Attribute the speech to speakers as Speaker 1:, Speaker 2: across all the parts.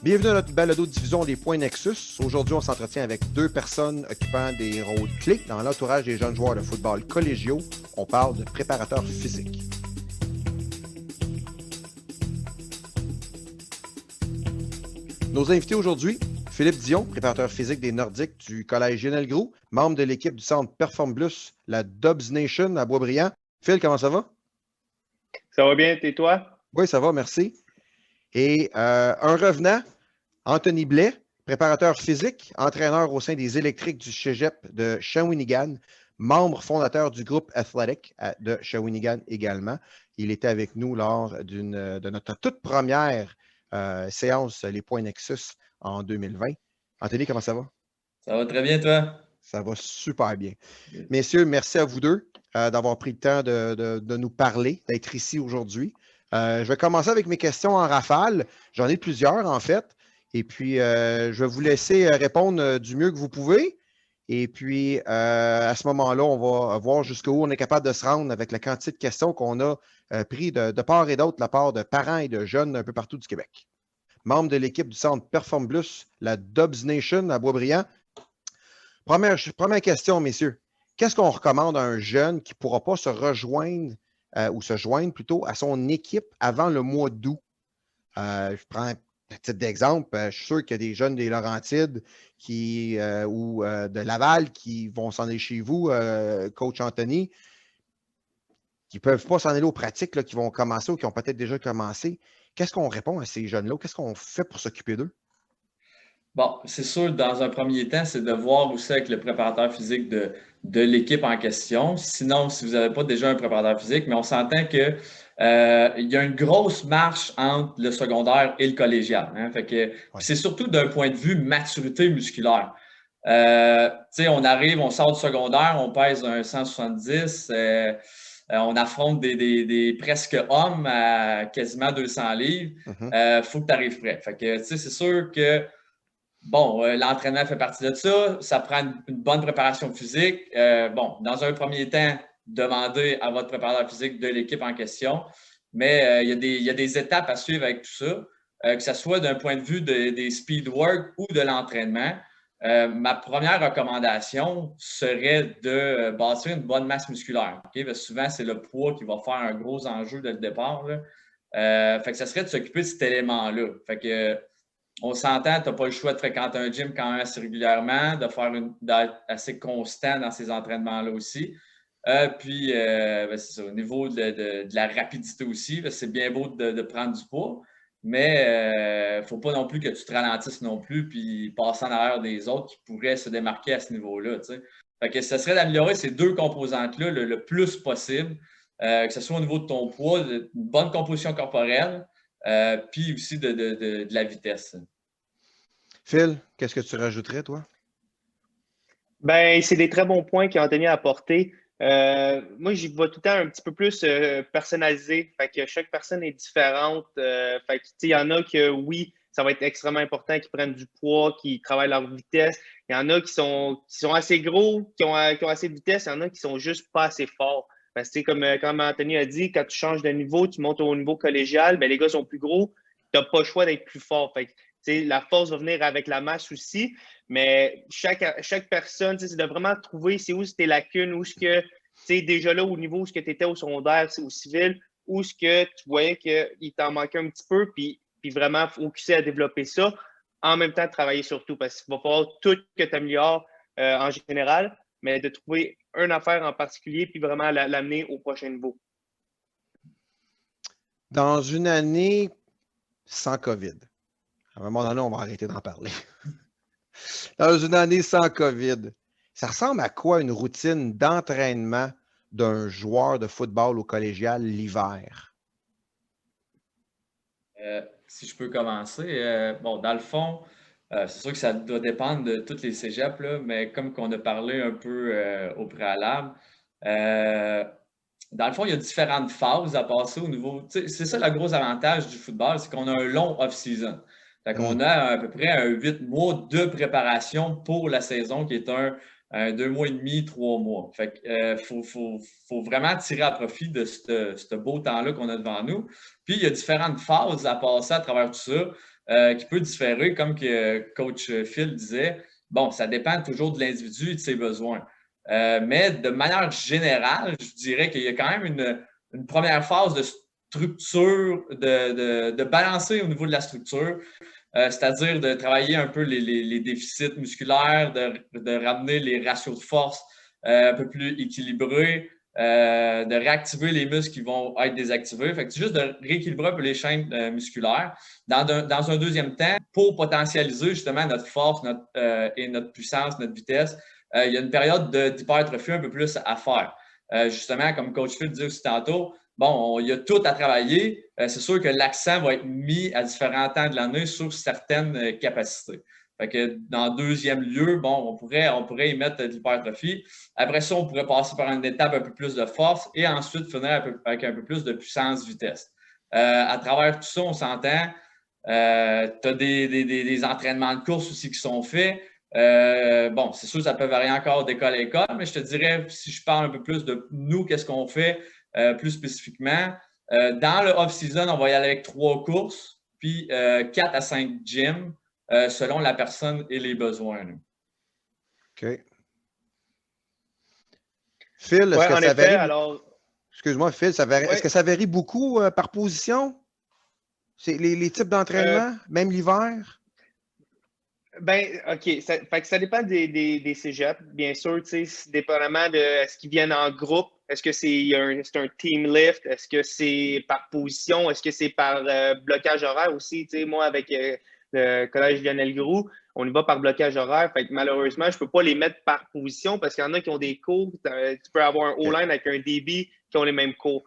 Speaker 1: Bienvenue à notre balado-diffusion des Points Nexus. Aujourd'hui, on s'entretient avec deux personnes occupant des rôles clés dans l'entourage des jeunes joueurs de football collégiaux. On parle de préparateurs physiques. Nos invités aujourd'hui, Philippe Dion, préparateur physique des Nordiques du Collège Lionel Groulx, membre de l'équipe du centre Perform Plus, la Dubs Nation à Boisbriand. Phil, comment ça va?
Speaker 2: Ça va bien, et toi?
Speaker 1: Oui, ça va, merci. Et un revenant, Anthony Blais, préparateur physique, entraîneur au sein des électriques du Cégep de Shawinigan, membre fondateur du groupe athlétique de Shawinigan également. Il était avec nous lors de notre toute première séance Les Points Nexus en 2020. Anthony, comment ça va?
Speaker 3: Ça va très bien, toi?
Speaker 1: Ça va super bien. Messieurs, merci à vous deux d'avoir pris le temps de nous parler, d'être ici aujourd'hui. Je vais commencer avec mes questions en rafale. J'en ai plusieurs, en fait. Et puis, je vais vous laisser répondre du mieux que vous pouvez. Et puis, à ce moment-là, on va voir jusqu'où on est capable de se rendre avec la quantité de questions qu'on a pris de part et d'autre de la part de parents et de jeunes un peu partout du Québec. Membre de l'équipe du centre Perform Plus, la Dubs Nation à Boisbriand. Première question, messieurs. Qu'est-ce qu'on recommande à un jeune qui ne pourra pas se rejoindre ou se joindre plutôt à son équipe avant le mois d'août? Je prends un titre d'exemple. Je suis sûr qu'il y a des jeunes des Laurentides ou de Laval qui vont s'en aller chez vous, coach Anthony, qui ne peuvent pas s'en aller aux pratiques, là, qui vont commencer ou qui ont peut-être déjà commencé. Qu'est-ce qu'on répond à ces jeunes-là? Qu'est-ce qu'on fait pour s'occuper d'eux?
Speaker 3: Bon, c'est sûr, dans un premier temps, c'est de voir aussi avec le préparateur physique de l'équipe en question. Sinon, si vous n'avez pas déjà un préparateur physique, mais on s'entend que il y a une grosse marche entre le secondaire et le collégial. Hein. Fait que, c'est surtout d'un point de vue maturité musculaire. On arrive, on sort du secondaire, on pèse un 170, on affronte des presque hommes à quasiment 200 livres. Faut que tu arrives prêt. Fait que, c'est sûr que bon, l'entraînement fait partie de ça. Ça prend une bonne préparation physique. Dans un premier temps, demandez à votre préparateur physique de l'équipe en question. Mais il y a des étapes à suivre avec tout ça, que ce soit d'un point de vue des speed work ou de l'entraînement. Ma première recommandation serait de bâtir une bonne masse musculaire. Okay? Parce que souvent, c'est le poids qui va faire un gros enjeu dès le départ. Fait que ça serait de s'occuper de cet élément-là. Fait que on s'entend, tu n'as pas le choix de fréquenter un gym quand même assez régulièrement, d'être assez constant dans ces entraînements-là aussi. C'est ça, au niveau de la rapidité aussi, c'est bien beau de prendre du poids, mais il ne faut pas non plus que tu te ralentisses non plus puis passer en arrière des autres qui pourraient se démarquer à ce niveau-là. Fait que ça serait d'améliorer ces deux composantes-là le plus possible, que ce soit au niveau de ton poids, une bonne composition corporelle, puis aussi de la vitesse.
Speaker 1: Phil, qu'est-ce que tu rajouterais, toi?
Speaker 2: Ben, c'est des très bons points qu'Anthony a apportés. Moi, j'y vais tout le temps un petit peu plus personnalisé. Fait que chaque personne est différente. Fait que, il y en a que, oui, ça va être extrêmement important qu'ils prennent du poids, qu'ils travaillent leur vitesse. Il y en a qui sont assez gros, qui ont assez de vitesse. Il y en a qui sont juste pas assez forts. Parce que, comme Anthony a dit, quand tu changes de niveau, tu montes au niveau collégial, ben, les gars sont plus gros. Tu n'as pas le choix d'être plus fort. Fait que, la force va venir avec la masse aussi. Mais chaque personne, c'est de vraiment trouver c'est où tes lacunes, où ce que, déjà là, au niveau où ce que tu étais au secondaire, au civil, où ce que tu voyais qu'il t'en manquait un petit peu, puis vraiment focuser à développer ça, en même temps de travailler sur tout, parce qu'il va falloir tout que tu améliores en général, mais de trouver une affaire en particulier, puis vraiment l'amener au prochain niveau.
Speaker 1: Dans une année sans COVID, à un moment donné, on va arrêter d'en parler. Dans une année sans COVID, ça ressemble à quoi une routine d'entraînement d'un joueur de football au collégial l'hiver?
Speaker 3: Si je peux commencer, dans le fond, c'est sûr que ça doit dépendre de tous les cégeps, là, mais comme qu'on a parlé un peu au préalable, dans le fond, il y a différentes phases à passer au niveau. C'est ça le gros avantage du football, c'est qu'on a un long off-season. Fait qu'on a à peu près un 8 mois de préparation pour la saison qui est un 2 mois et demi, 3 mois. Fait que faut vraiment tirer à profit de ce beau temps-là qu'on a devant nous. Puis il y a différentes phases à passer à travers tout ça. qui peut différer, comme que coach Phil disait. Bon, ça dépend toujours de l'individu et de ses besoins. Mais de manière générale, je dirais qu'il y a quand même une première phase de structure, de balancer au niveau de la structure, c'est-à-dire de travailler un peu les déficits musculaires, de ramener les ratios de force un peu plus équilibrés, de réactiver les muscles qui vont être désactivés. Fait que c'est juste de rééquilibrer un peu les chaînes musculaires. Dans un deuxième temps, pour potentialiser justement notre force et notre puissance, notre vitesse, il y a une période d'hypertrophie un peu plus à faire. Justement, comme coach Phil disait aussi tantôt, bon, il y a tout à travailler. C'est sûr que l'accent va être mis à différents temps de l'année sur certaines capacités. Fait que dans le deuxième lieu, bon, on pourrait y mettre de l'hypertrophie. Après ça, on pourrait passer par une étape un peu plus de force et ensuite finir avec un peu plus de puissance-vitesse. À travers tout ça, on s'entend, tu as des entraînements de course aussi qui sont faits. Bon, c'est sûr, ça peut varier encore d'école à école, mais je te dirais, si je parle un peu plus de nous, qu'est-ce qu'on fait plus spécifiquement, dans le off-season, on va y aller avec 3 courses, puis 4 à 5 gyms, selon la personne et les besoins. Là.
Speaker 1: OK. Phil, est-ce que ça varie? Alors... Excuse-moi, Phil, est-ce que ça varie beaucoup par position? C'est les types d'entraînement, même l'hiver?
Speaker 2: Ben, OK. Fait que ça dépend des cégeps, bien sûr, dépendamment de est-ce qu'ils viennent en groupe, est-ce que c'est un team lift, est-ce que c'est par position, est-ce que c'est par blocage horaire aussi. Moi, avec le collège Lionel Groux, on y va par blocage horaire. Fait que malheureusement, je ne peux pas les mettre par position parce qu'il y en a qui ont des cours. Tu peux avoir un O-line avec un DB qui ont les mêmes cours.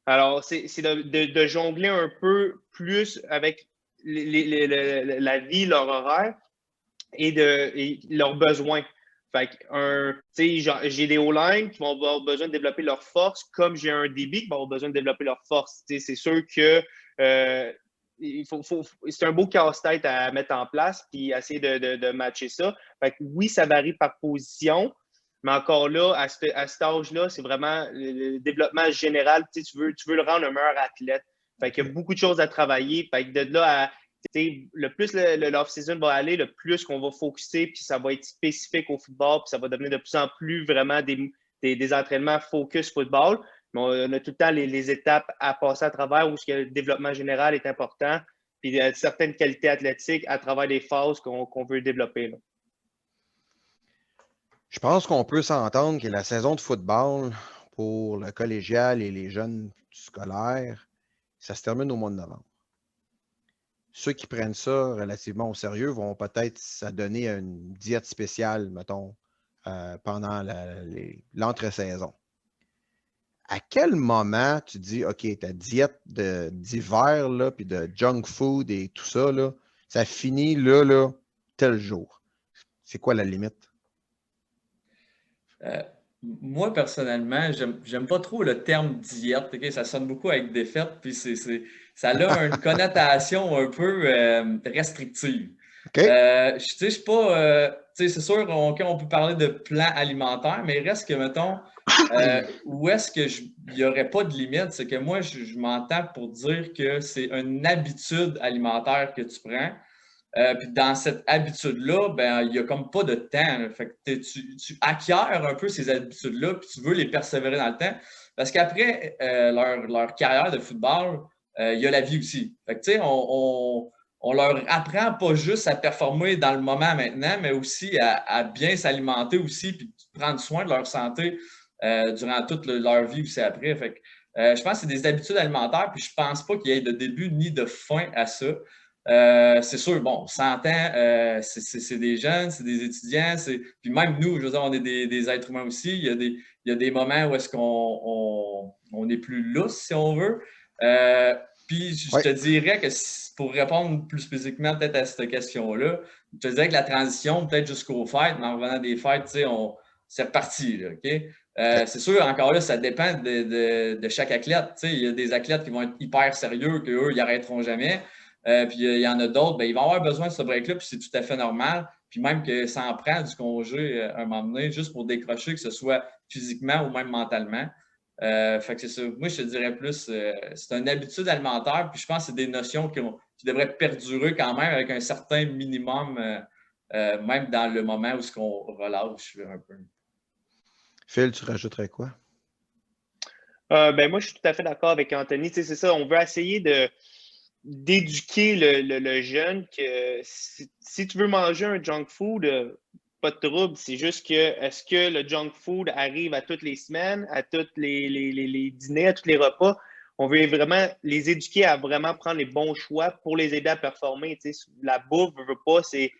Speaker 2: Alors, c'est de jongler un peu plus avec la vie, leur horaire et leurs besoins. Fait que j'ai des O-line qui vont avoir besoin de développer leur force, comme j'ai un DB qui va avoir besoin de développer leur force. C'est sûr que c'est un beau casse-tête à mettre en place puis essayer de matcher ça. Fait que oui, ça varie par position, mais encore là, à cet âge-là, c'est vraiment le développement général. Tu veux le rendre un meilleur athlète. Fait qu'il y a beaucoup de choses à travailler. Fait que de là à le plus l'off-season va aller, le plus qu'on va focuser, puis ça va être spécifique au football, puis ça va devenir de plus en plus vraiment des entraînements focus football. Mais on a tout le temps les étapes à passer à travers où le développement général est important, puis certaines qualités athlétiques à travers les phases qu'on veut développer. Là.
Speaker 1: Je pense qu'on peut s'entendre que la saison de football pour le collégial et les jeunes scolaires, ça se termine au mois de novembre. Ceux qui prennent ça relativement au sérieux vont peut-être s'adonner à une diète spéciale, mettons, pendant l'entre-saison. À quel moment tu dis, OK, ta diète d'hiver, puis de junk food et tout ça, là, ça finit là, tel jour? C'est quoi la limite?
Speaker 3: Moi, personnellement, j'aime pas trop le terme diète. Okay? Ça sonne beaucoup avec défaite, puis ça a une connotation un peu restrictive.
Speaker 1: Okay.
Speaker 3: Je suis pas. C'est sûr qu'on peut parler de plan alimentaire, mais il reste que, mettons, où est-ce qu'il n'y aurait pas de limite? C'est que moi, je m'entends pour dire que c'est une habitude alimentaire que tu prends. Puis dans cette habitude-là, ben, il n'y a comme pas de temps. Là. Fait que tu acquiers un peu ces habitudes-là, puis tu veux les persévérer dans le temps. Parce qu'après leur carrière de football, il y a la vie aussi. Fait que tu sais, on leur apprend pas juste à performer dans le moment maintenant, mais aussi à bien s'alimenter aussi, puis prendre soin de leur santé durant toute leur vie aussi après. Fait que, je pense que c'est des habitudes alimentaires, puis je pense pas qu'il y ait de début ni de fin à ça. C'est sûr, bon, on s'entend, c'est des jeunes, c'est des étudiants, puis même nous, je veux dire, on est des êtres humains aussi. Il y a des moments où est-ce qu'on est plus lousse, si on veut. Puis je te dirais que pour répondre plus spécifiquement peut-être à cette question-là, je te dirais que la transition, peut-être jusqu'aux fêtes, mais en revenant des fêtes, tu sais, c'est reparti, là, OK? C'est sûr, encore là, ça dépend de chaque athlète. Tu sais, il y a des athlètes qui vont être hyper sérieux, qu'eux, ils n'arrêteront jamais. Puis il y en a d'autres, ben, ils vont avoir besoin de ce break-là, puis c'est tout à fait normal. Puis même que ça en prend du congé un moment donné, juste pour décrocher, que ce soit physiquement ou même mentalement. Fait que c'est ça. Moi, je te dirais plus, c'est une habitude alimentaire, puis je pense que c'est des notions qui devraient perdurer quand même avec un certain minimum, même dans le moment où on relâche un peu.
Speaker 1: Phil, tu rajouterais quoi?
Speaker 2: Ben moi, je suis tout à fait d'accord avec Anthony. Tu sais, c'est ça, on veut essayer d'éduquer le jeune que si tu veux manger un junk food, pas de trouble. C'est juste que est-ce que le junk food arrive à toutes les semaines, à tous les dîners, à tous les repas? On veut vraiment les éduquer à vraiment prendre les bons choix pour les aider à performer. Tu sais, la bouffe, veut pas, c'est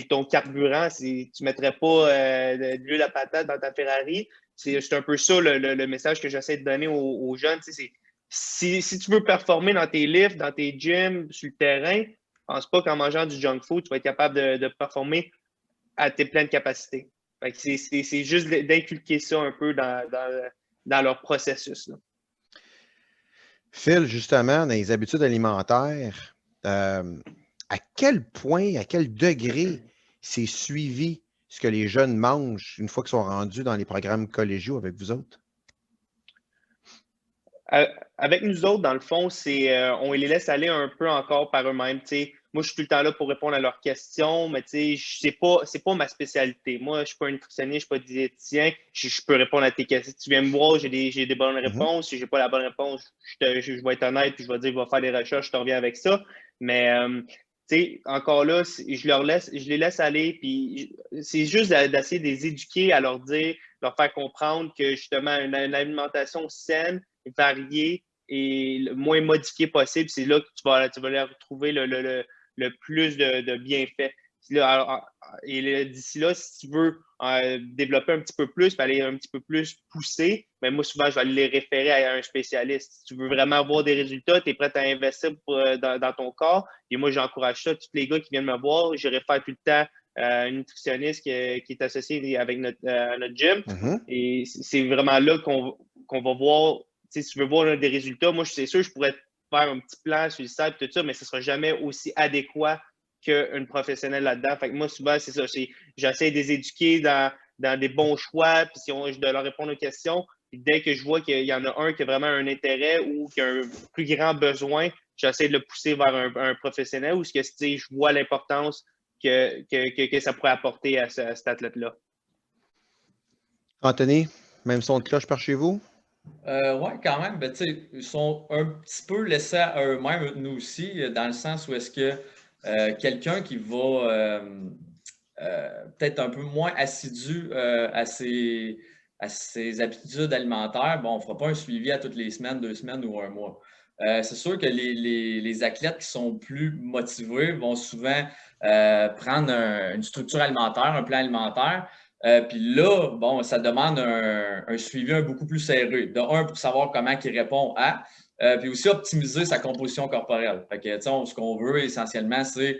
Speaker 2: ton carburant. Tu ne mettrais pas de l'huile à patate dans ta Ferrari. C'est un peu ça le message que j'essaie de donner aux jeunes. Tu sais, si tu veux performer dans tes lifts, dans tes gyms, sur le terrain, je pense pas qu'en mangeant du junk food, tu vas être capable de performer à tes pleines capacités. C'est juste d'inculquer ça un peu dans leur processus. Là.
Speaker 1: Phil, justement, dans les habitudes alimentaires, à quel point, à quel degré c'est suivi ce que les jeunes mangent une fois qu'ils sont rendus dans les programmes collégiaux avec vous autres?
Speaker 2: Avec nous autres, dans le fond, on les laisse aller un peu encore par eux-mêmes. T'sais. Moi, je suis tout le temps là pour répondre à leurs questions, mais c'est pas ma spécialité. Moi, je ne suis pas un nutritionniste, je ne suis pas diététicien. Je peux répondre à tes questions. Tu viens me voir, j'ai des bonnes réponses. Si je n'ai pas la bonne réponse, je vais être honnête et je vais dire, je vais faire des recherches, je te reviens avec ça. Mais encore là, je les laisse aller. Puis c'est juste d'essayer de les éduquer, à leur dire, leur faire comprendre que justement, une alimentation saine, variée et le moins modifiée possible, c'est là que tu vas leur retrouver le plus de bienfaits. Et d'ici là, si tu veux développer un petit peu plus, aller un petit peu plus pousser, mais moi, souvent, je vais aller les référer à un spécialiste. Si tu veux vraiment avoir des résultats, tu es prêt à investir dans ton corps. Et moi, j'encourage ça. Tous les gars qui viennent me voir, je réfère tout le temps un nutritionniste qui est associé avec notre gym. Et c'est vraiment là qu'on va voir, si tu veux voir des résultats. Moi, c'est sûr, je pourrais faire un petit plan sur le site, tout ça, mais ce ne sera jamais aussi adéquat qu'une professionnelle là-dedans. Fait que moi, souvent, c'est ça. J'essaie de les éduquer dans des bons choix, puis de leur répondre aux questions. Puis dès que je vois qu'il y en a un qui a vraiment un intérêt ou qui a un plus grand besoin, j'essaie de le pousser vers un professionnel ou que je vois l'importance que ça pourrait apporter à cet athlète-là.
Speaker 1: Anthony, même son de cloche par chez vous?
Speaker 3: Oui, quand même. Ben, ils sont un petit peu laissés à eux-mêmes, nous aussi, dans le sens où est-ce que quelqu'un qui va peut-être un peu moins assidu à ses habitudes alimentaires, bon, on ne fera pas un suivi à toutes les semaines, 2 semaines ou un mois. C'est sûr que les athlètes qui sont plus motivés vont souvent prendre une structure alimentaire, un plan alimentaire. Puis là, bon, ça demande un suivi beaucoup plus serré. De un, pour savoir comment il répond à, puis aussi optimiser sa composition corporelle. Fait que, ce qu'on veut essentiellement, c'est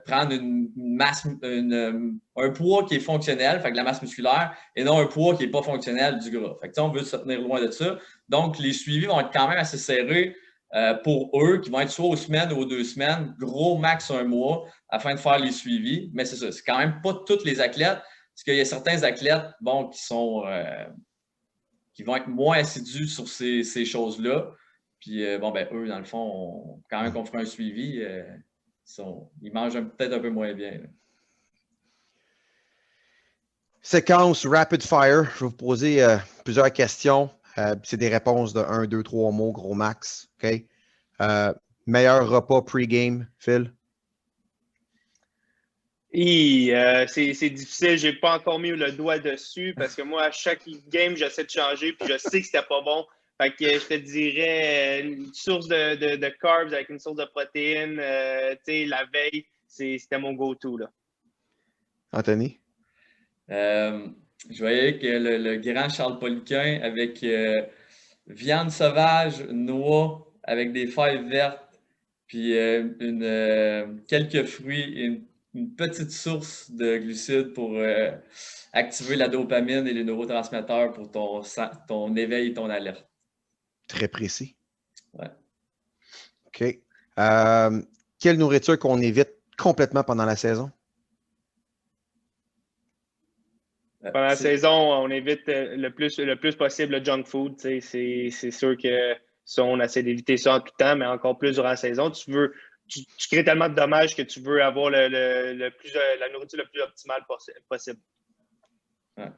Speaker 3: prendre une masse, un poids qui est fonctionnel, fait que la masse musculaire, et non un poids qui n'est pas fonctionnel du gras. Fait que, on veut se tenir loin de ça. Donc, les suivis vont être quand même assez serrés pour eux, qui vont être soit aux semaines ou aux 2 semaines, gros max 1 mois, afin de faire les suivis. Mais c'est ça, c'est quand même pas tous les athlètes. Parce qu'il y a certains athlètes, bon, qui vont être moins assidus sur ces choses-là. Puis, bon, ben, eux, dans le fond, quand même qu'on fera un suivi, ils mangent peut-être un peu moins bien. Là.
Speaker 1: Séquence rapid fire. Je vais vous poser plusieurs questions. C'est des réponses de 1, 2, 3 mots, gros max. OK? Meilleur repas pre-game, Phil?
Speaker 2: C'est difficile. J'ai pas encore mis le doigt dessus parce que moi, à chaque game, j'essaie de changer puis je sais que c'était pas bon. Fait que je te dirais une source de carbs avec une source de protéines. La veille, c'était mon go-to. Là.
Speaker 1: Anthony?
Speaker 3: Je voyais que le grand Charles Poliquin avec viande sauvage, noix avec des feuilles vertes, puis quelques fruits et une petite source de glucides pour activer la dopamine et les neurotransmetteurs pour ton éveil et ton alerte.
Speaker 1: Très précis.
Speaker 3: Ouais.
Speaker 1: OK. Quelle nourriture qu'on évite complètement pendant la saison?
Speaker 2: Pendant la saison, on évite le plus possible le junk food. C'est sûr que ça, on essaie d'éviter ça en tout temps, mais encore plus durant la saison. Tu crées tellement de dommages que tu veux avoir la nourriture le plus optimale possible.
Speaker 3: Ouais.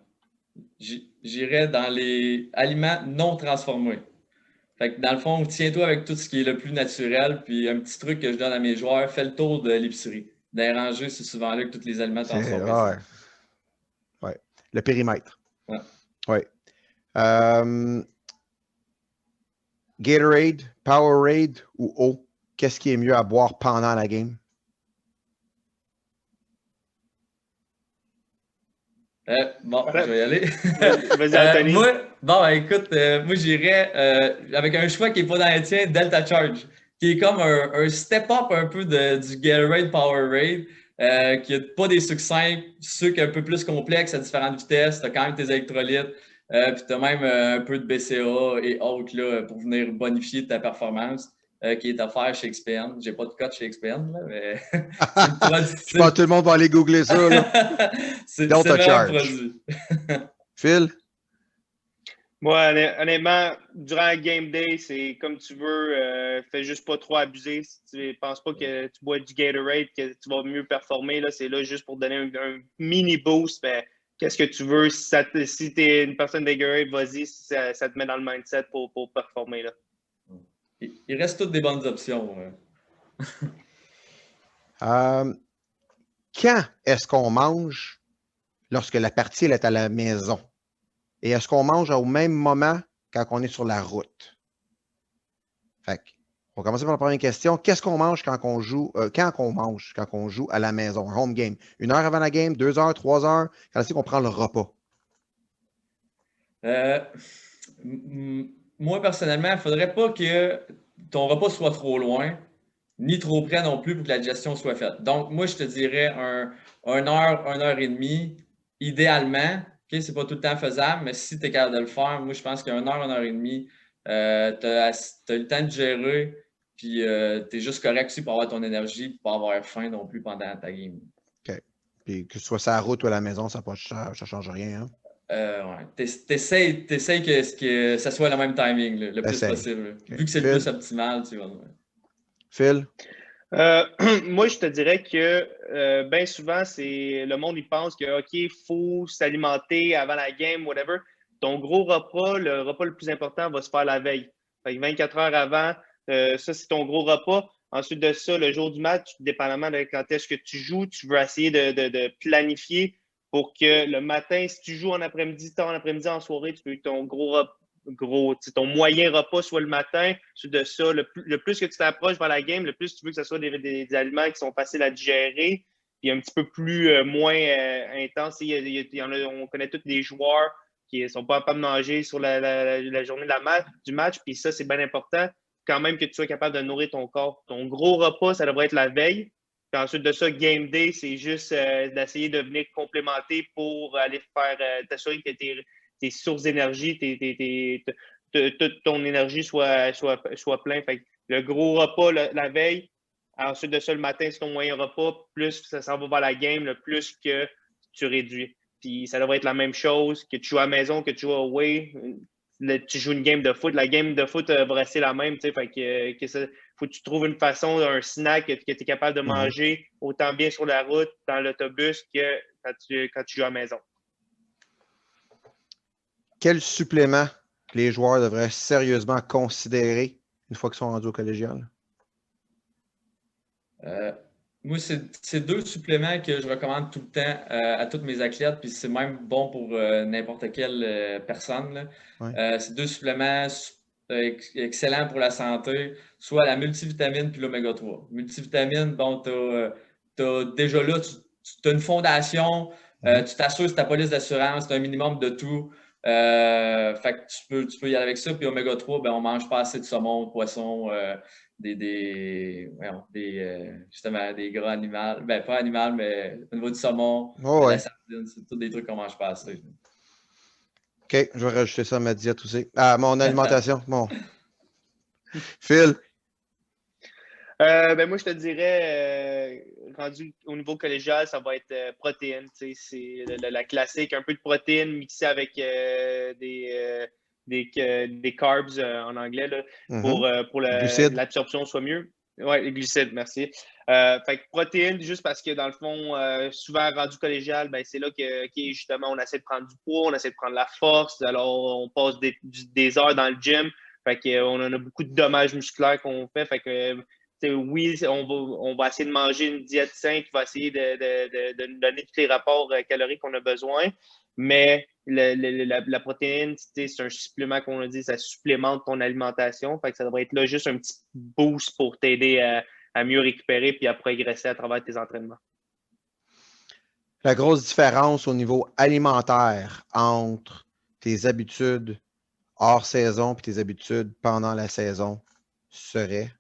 Speaker 3: J'irais dans les aliments non transformés. Fait que dans le fond, tiens-toi avec tout ce qui est le plus naturel, puis un petit truc que je donne à mes joueurs, fais le tour de l'épicerie. D'arranger, c'est souvent là que tous les aliments transformés.
Speaker 1: Ouais. Le périmètre.
Speaker 3: Ouais.
Speaker 1: Ouais. Gatorade, Powerade ou eau, qu'est-ce qui est mieux à boire pendant la game?
Speaker 3: Bon, je vais y aller.
Speaker 2: Vas-y, Anthony.
Speaker 3: Écoute, moi j'irais avec un choix qui n'est pas dans le tien, Delta Charge, qui est comme un step-up un peu du Gatorade Powerade, qui n'a pas des sucres simples, sucres un peu plus complexes à différentes vitesses, tu as quand même tes électrolytes, puis tu as même un peu de BCA et autres là, pour venir bonifier ta performance. Qui est offert chez XPN. J'ai pas de code chez XPN, là, mais
Speaker 1: je pense que tout le monde va aller googler ça.
Speaker 3: C'est le meilleur produit.
Speaker 1: Phil?
Speaker 2: Moi, honnêtement, durant la game day, c'est comme tu veux. Fais juste pas trop abuser. Si tu ne penses pas que tu bois du Gatorade, que tu vas mieux performer, là, c'est là juste pour donner un mini boost. Mais qu'est-ce que tu veux? Si tu es une personne de Gatorade, vas-y, si ça te met dans le mindset pour performer. Là.
Speaker 3: Il reste toutes des bonnes options.
Speaker 1: Quand est-ce qu'on mange lorsque la partie elle est à la maison? Et est-ce qu'on mange au même moment quand on est sur la route? Fait que, on va commencer par la première question. Qu'est-ce qu'on mange quand on joue à la maison, un home game? 1 heure avant la game, 2 heures, 3 heures? Quand est-ce qu'on prend le repas?
Speaker 3: Moi, personnellement, il ne faudrait pas que ton repas soit trop loin, ni trop près non plus pour que la digestion soit faite. Donc, moi, je te dirais 1 heure, 1 heure et demie, idéalement. Okay, ce n'est pas tout le temps faisable, mais si tu es capable de le faire, moi, je pense qu'un heure, 1 heure et demie, tu as le temps de gérer, puis tu es juste correct aussi pour avoir ton énergie, pour pas avoir faim non plus pendant ta game.
Speaker 1: OK. Puis que ce soit sur la route ou à la maison, ça ne change rien. Hein?
Speaker 3: Ouais. T'essayes que ça soit le même timing, le plus possible. Okay. Vu que c'est le plus optimal, tu vois.
Speaker 1: Phil?
Speaker 2: Moi, je te dirais que bien souvent, le monde il pense que OK, il faut s'alimenter avant la game, whatever. Ton gros repas, le repas le plus important, va se faire la veille. Fait que 24 heures avant, ça, c'est ton gros repas. Ensuite de ça, le jour du match, dépendamment de quand est-ce que tu joues, tu veux essayer de planifier pour que le matin, si tu joues en après-midi, tard en après-midi, en soirée, tu peux ton ton moyen repas soit le matin. Ensuite de ça, le plus que tu t'approches vers la game, le plus tu veux que ce soit des aliments qui sont faciles à digérer et un petit peu plus moins intenses. On connaît tous des joueurs qui ne sont pas capables de manger sur la journée du match, puis ça, c'est bien important quand même que tu sois capable de nourrir ton corps. Ton gros repas, ça devrait être la veille. Puis ensuite de ça, game day, c'est juste d'essayer de venir complémenter pour aller t'assurer que tes sources d'énergie, toute ton énergie soit plein. Fait que le gros repas la veille, ensuite de ça, le matin, c'est ton moyen repas, plus ça s'en va vers la game, le plus que tu réduis. Puis ça devrait être la même chose, que tu joues à la maison, que tu joues away. Tu joues une game de foot, la game de foot va rester la même. Fait que faut que tu trouves une façon, un snack que tu es capable de manger autant bien sur la route, dans l'autobus, que quand tu joues à la maison.
Speaker 1: Quel supplément les joueurs devraient sérieusement considérer une fois qu'ils sont rendus au collégial?
Speaker 3: Moi, c'est 2 suppléments que je recommande tout le temps à tous mes athlètes, puis c'est même bon pour n'importe quelle personne. Là.
Speaker 1: Ouais.
Speaker 3: C'est 2 suppléments excellents pour la santé, soit la multivitamine puis l'oméga 3. Multivitamine, bon, t'as déjà là, tu as une fondation, tu t'assures sur ta police d'assurance, tu as un minimum de tout. Fait que tu peux y aller avec ça. Puis oméga 3, ben, on mange pas assez de saumon, de poisson, justement des gras animaux. Ben, pas animal, mais au niveau du saumon, de la sardine, c'est tous des trucs qu'on mange pas assez.
Speaker 1: OK, je vais rajouter ça à ma diète aussi. À mon alimentation. Bon. Phil?
Speaker 2: Moi, je te dirais, rendu au niveau collégial, ça va être protéines. C'est la classique, un peu de protéines mixées avec des carbs en anglais là, pour
Speaker 1: Glucides.
Speaker 2: l'absorption soit mieux. Oui, les glucides, merci. Fait que protéines, juste parce que dans le fond, souvent rendu collégial, ben, c'est là que justement on essaie de prendre du poids, on essaie de prendre la force, alors on passe des heures dans le gym. Fait qu'on en a beaucoup de dommages musculaires qu'on fait. Fait que oui, on va essayer de manger une diète saine qui va essayer de nous donner tous les rapports caloriques qu'on a besoin. Mais la protéine, c'est un supplément qu'on a dit, ça supplémente ton alimentation. Fait que ça devrait être là juste un petit boost pour t'aider à mieux récupérer puis à progresser à travers tes entraînements.
Speaker 1: La grosse différence au niveau alimentaire entre tes habitudes hors saison et tes habitudes pendant la saison serait?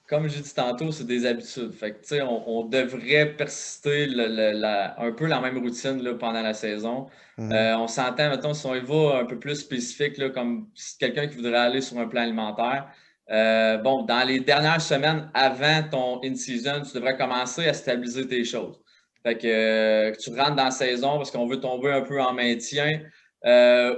Speaker 3: Comme j'ai dit tantôt, c'est des habitudes. Fait que, on devrait persister un peu la même routine là, pendant la saison. On s'entend, mettons, si on y va un peu plus spécifique, là, comme quelqu'un qui voudrait aller sur un plan alimentaire. Dans les dernières semaines avant ton in-season, tu devrais commencer à stabiliser tes choses. Fait que tu rentres dans la saison parce qu'on veut tomber un peu en maintien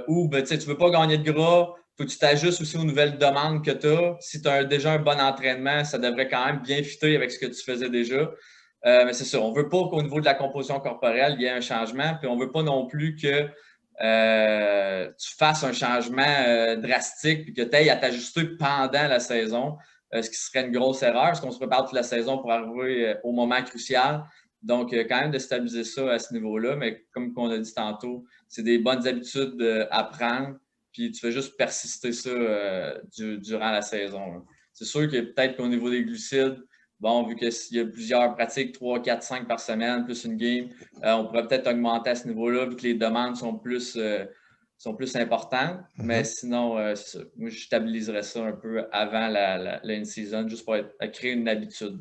Speaker 3: ou tu ne veux pas gagner de gras. Faut que tu t'ajustes aussi aux nouvelles demandes que tu as. Si tu as déjà un bon entraînement, ça devrait quand même bien fitter avec ce que tu faisais déjà. Mais c'est ça, on ne veut pas qu'au niveau de la composition corporelle, il y ait un changement. Puis on ne veut pas non plus que tu fasses un changement drastique et que tu ailles à t'ajuster pendant la saison, ce qui serait une grosse erreur, parce qu'on se prépare toute la saison pour arriver au moment crucial. Donc, quand même de stabiliser ça à ce niveau-là. Mais comme on a dit tantôt, c'est des bonnes habitudes à prendre. Puis tu fais juste persister ça durant la saison. Là. C'est sûr que peut-être qu'au niveau des glucides, vu qu'il y a plusieurs pratiques, 3, 4, 5 par semaine, plus une game, on pourrait peut-être augmenter à ce niveau-là, vu que les demandes sont plus importantes. Mais sinon, c'est ça. Moi, je stabiliserais ça un peu avant la in-season, juste pour créer une habitude.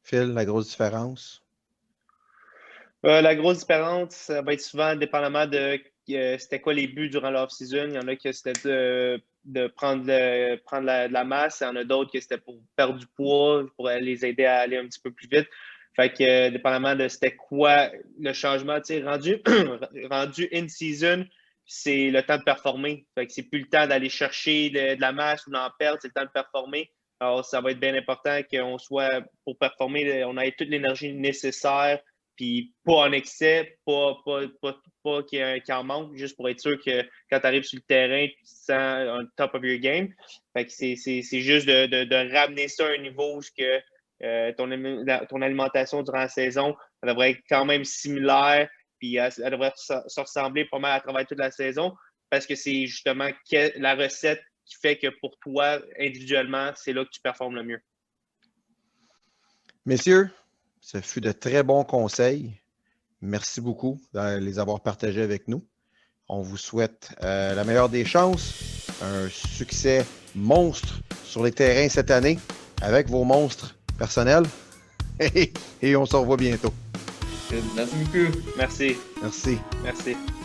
Speaker 1: Phil, la grosse différence?
Speaker 2: La grosse différence, ça va être souvent dépendamment de c'était quoi les buts durant l'off-season. Il y en a qui c'était de prendre de la masse. Il y en a d'autres qui c'était pour perdre du poids, pour les aider à aller un petit peu plus vite. Fait que dépendamment de c'était quoi le changement, rendu in-season, c'est le temps de performer. Fait que c'est plus le temps d'aller chercher de la masse ou d'en perdre, c'est le temps de performer. Alors, ça va être bien important qu'on soit, pour performer, on ait toute l'énergie nécessaire, puis pas en excès, pas qu'il en manque, juste pour être sûr que quand tu arrives sur le terrain, tu te sens on top of your game. Fait que c'est juste de ramener ça à un niveau où ton alimentation durant la saison, elle devrait être quand même similaire, puis elle devrait se ressembler pas mal à travers toute la saison, parce que c'est justement la recette qui fait que pour toi, individuellement, c'est là que tu performes le mieux.
Speaker 1: Messieurs, ce fut de très bons conseils. Merci beaucoup de les avoir partagés avec nous. On vous souhaite la meilleure des chances, un succès monstre sur les terrains cette année avec vos monstres personnels. Et on se revoit bientôt.
Speaker 3: Merci beaucoup.
Speaker 2: Merci.
Speaker 1: Merci.
Speaker 2: Merci.